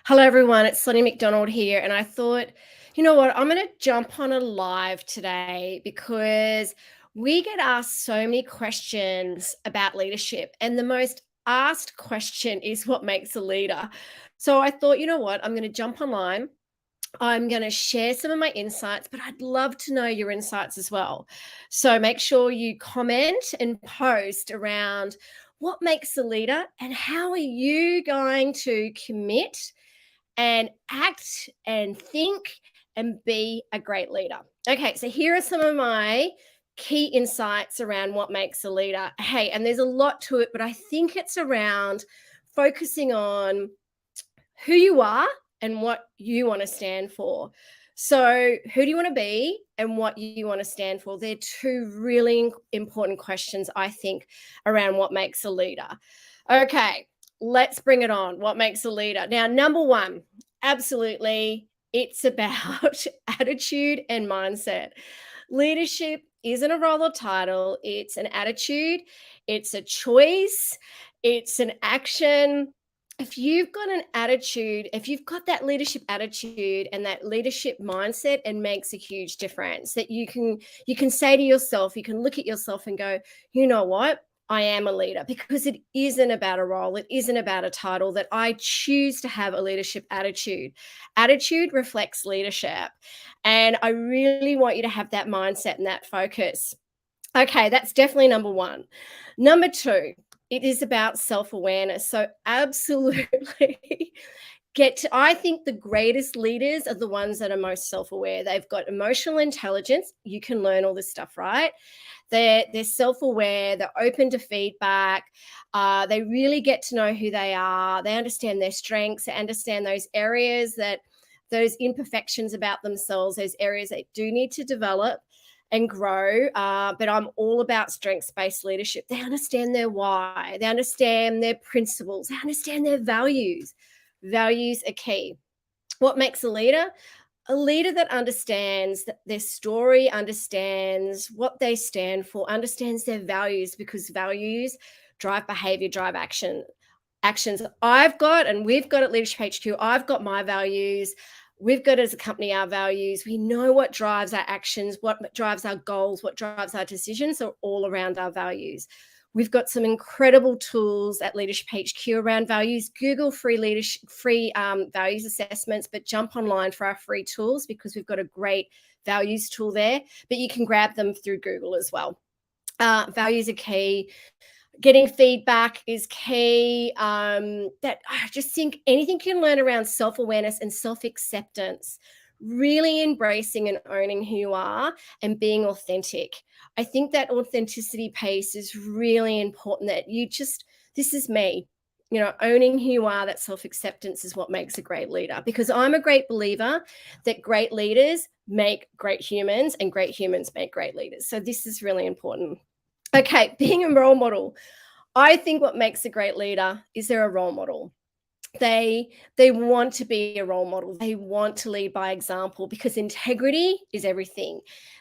Hello, everyone. It's Sonia McDonald here. And I thought, you know what? I'm going to jump on a live today because we get asked so many questions about leadership. And the most asked question is what makes a leader? So I thought, you know what? I'm going to jump online. I'm going to share some of my insights, but I'd love to know your insights as well. So make sure you comment and post around what makes a leader and how are you going to commit and act and think and be a great leader. Okay, so here are some of my key insights around what makes a leader. Hey, and there's a lot to it, but I think it's around focusing on who you are and what you want to stand for. So, who do you want to be and what you want to stand for? They're two really important questions, I think, around what makes a leader. Okay, let's bring it on. What makes a leader? Now, number one, absolutely, it's about attitude and mindset. Leadership isn't a role or title, it's an attitude, it's a choice, it's an action. If you've got an attitude, if you've got that leadership attitude and that leadership mindset, it makes a huge difference. That you can say to yourself, you can look at yourself and go, you know what? I am a leader, because it isn't about a role. It isn't about a title. That I choose to have a leadership attitude. Attitude reflects leadership. And I really want you to have that mindset and that focus. Okay, that's definitely number one. Number two, it is about self-awareness. So absolutely I think the greatest leaders are the ones that are most self-aware. They've got emotional intelligence. You can learn all this stuff, right? They're self-aware, they're open to feedback, they really get to know who they are, they understand their strengths, they understand those imperfections about themselves, those areas they do need to develop and grow. But I'm all about strengths-based leadership. They understand their why, they understand their principles, they understand their values. Values are key. What makes a leader? A leader that understands their story, understands what they stand for, understands their values, because values drive behavior, drive actions. I've got, and we've got at Leadership HQ, I've got my values. We've got as a company our values. We know what drives our actions, what drives our goals, what drives our decisions are all around our values. We've got some incredible tools at Leadership HQ around values. Google free values assessments, but jump online for our free tools, because we've got a great values tool there. But you can grab them through Google as well. Values are key. Getting feedback is key. That I just think anything you can learn around self-awareness and self-acceptance, really embracing and owning who you are and being authentic. I think that authenticity piece is really important, that this is me, owning who you are. That self-acceptance is what makes a great leader, because I'm a great believer that great leaders make great humans and great humans make great leaders. So this is really important. Okay, being a role model. I think what makes a great leader is they're a role model. They want to be a role model. They want to lead by example, because integrity is everything.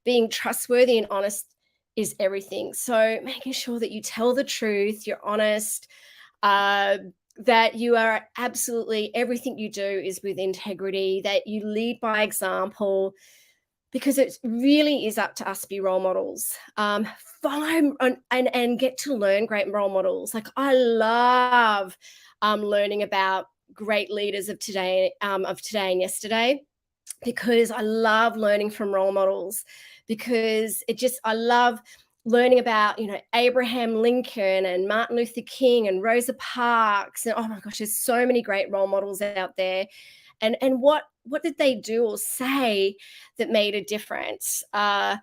Being trustworthy and honest is everything. So making sure that you tell the truth, you're honest, that you are absolutely, everything you do is with integrity, that you lead by example, because it really is up to us to be role models. Follow and get to learn great role models. Like, I love learning about great leaders of today and yesterday, because I love learning from role models, because I love learning about, Abraham Lincoln and Martin Luther King and Rosa Parks. And oh my gosh, there's so many great role models out there. And what did they do or say that made a difference? And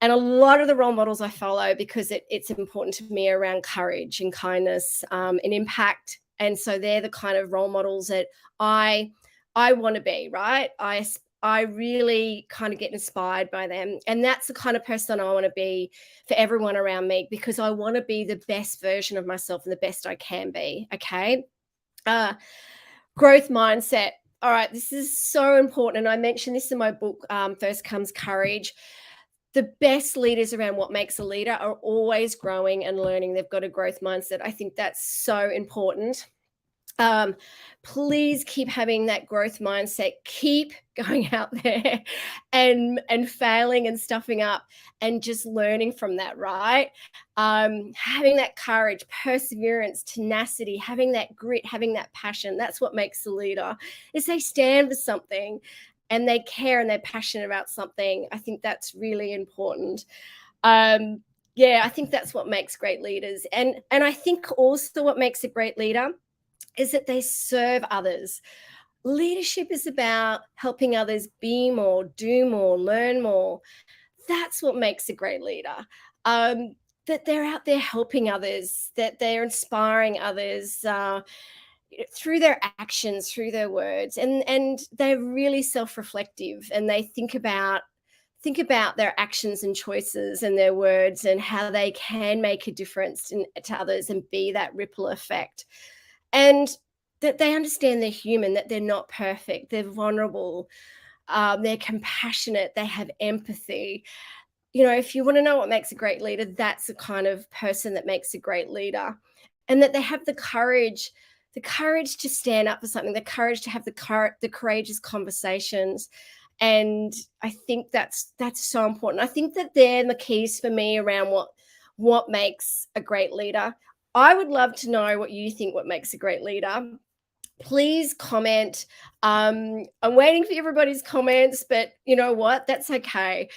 a lot of the role models I follow, because it's important to me, around courage and kindness and impact. And so they're the kind of role models that I want to be, right? I really kind of get inspired by them. And that's the kind of person I want to be for everyone around me, because I want to be the best version of myself and the best I can be. Okay. Growth mindset. All right, this is so important. And I mentioned this in my book, First Comes Courage. The best leaders around what makes a leader are always growing and learning. They've got a growth mindset. I think that's so important. Um, please keep having that growth mindset. Keep going out there and failing and stuffing up and just learning from that, right? Having that courage, perseverance, tenacity, having that grit, having that passion. That's what makes a leader, is they stand for something and they care and they're passionate about something. I think that's really important. Um, yeah, I think that's what makes great leaders. And I think also what makes a great leader is that they serve others. Leadership is about helping others be more, do more, learn more. That's what makes a great leader. Um, that they're out there helping others, that they're inspiring others through their actions, through their words, and they're really self-reflective and they think about their actions and choices and their words and how they can make a difference to others and be that ripple effect. And that they understand they're human, that they're not perfect, they're vulnerable, they're compassionate, they have empathy. If you want to know what makes a great leader, that's the kind of person that makes a great leader. And that they have the courage to stand up for something, the courage to have the courageous conversations. And I think that's so important. I think that they're the keys for me around what makes a great leader. I would love to know what you think what makes a great leader. Please comment. I'm waiting for everybody's comments, but you know what? That's okay.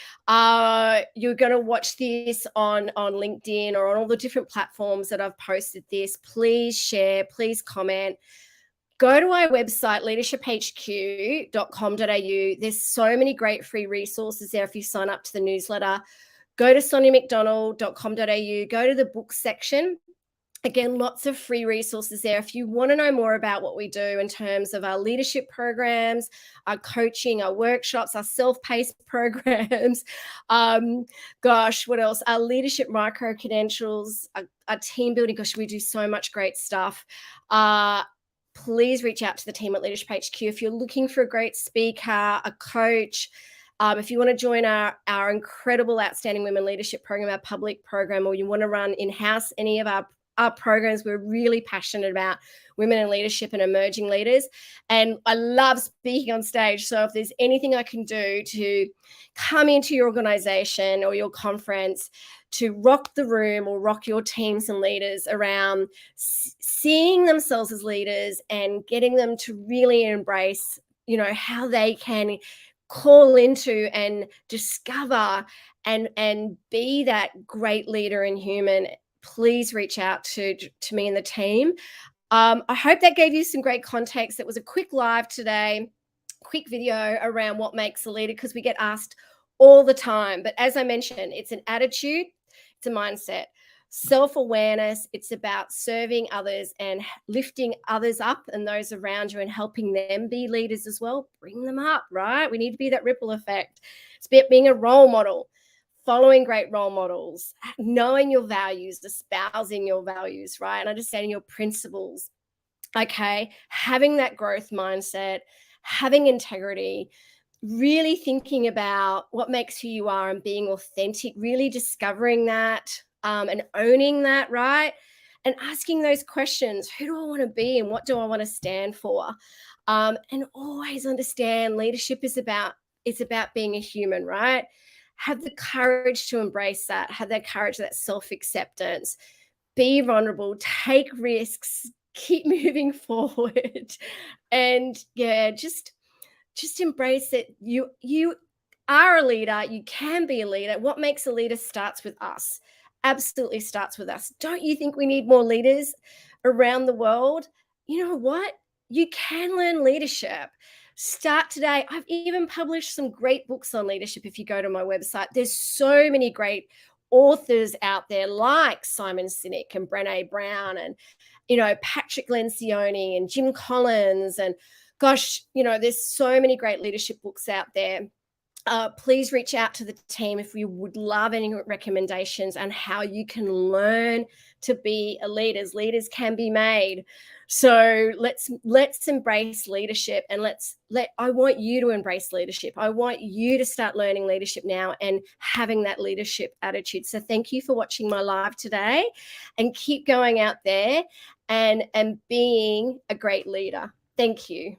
You're going to watch this on LinkedIn or on all the different platforms that I've posted this. Please share. Please comment. Go to our website, leadershiphq.com.au. There's so many great free resources there if you sign up to the newsletter. Go to soniamcdonald.com.au. Go to the book section. Again, lots of free resources there. If you want to know more about what we do in terms of our leadership programs, our coaching, our workshops, our self-paced programs, what else? Our leadership micro credentials, our team building. Gosh, we do so much great stuff. Please reach out to the team at Leadership HQ if you're looking for a great speaker, a coach. If you want to join our incredible Outstanding Women Leadership Program, our public program, or you want to run in-house any of our programs, we're really passionate about women in leadership and emerging leaders. And I love speaking on stage. So if there's anything I can do to come into your organization or your conference to rock the room or rock your teams and leaders around seeing themselves as leaders and getting them to really embrace, how they can call into and discover and be that great leader and human, please reach out to me and the team. I hope that gave you some great context. It was a quick live today, quick video around what makes a leader, because we get asked all the time. But as I mentioned, it's an attitude, it's a mindset. Self-awareness, it's about serving others and lifting others up and those around you and helping them be leaders as well. Bring them up, right? We need to be that ripple effect. It's about being a role model, following great role models, knowing your values, espousing your values, right? And understanding your principles. Okay. Having that growth mindset, having integrity, really thinking about what makes who you are and being authentic, really discovering that and owning that, right? And asking those questions: who do I want to be and what do I want to stand for? And always understand leadership is about being a human, right? Have the courage to embrace that, have that courage, that self-acceptance, be vulnerable, take risks, keep moving forward. And yeah, just embrace it. You are a leader. You can be a leader. What makes a leader starts with us. Absolutely starts with us. Don't you think we need more leaders around the world? You know what? You can learn leadership. Start today. I've even published some great books on leadership. If you go to my website, there's so many great authors out there like Simon Sinek and Brené Brown and Patrick Lencioni and Jim Collins, and gosh, there's so many great leadership books out there. Please reach out to the team if you would love any recommendations on how you can learn to be a leader. Leaders can be made. So let's embrace leadership, and I want you to embrace leadership. I want you to start learning leadership now and having that leadership attitude. So thank you for watching my live today, and keep going out there and being a great leader. Thank you.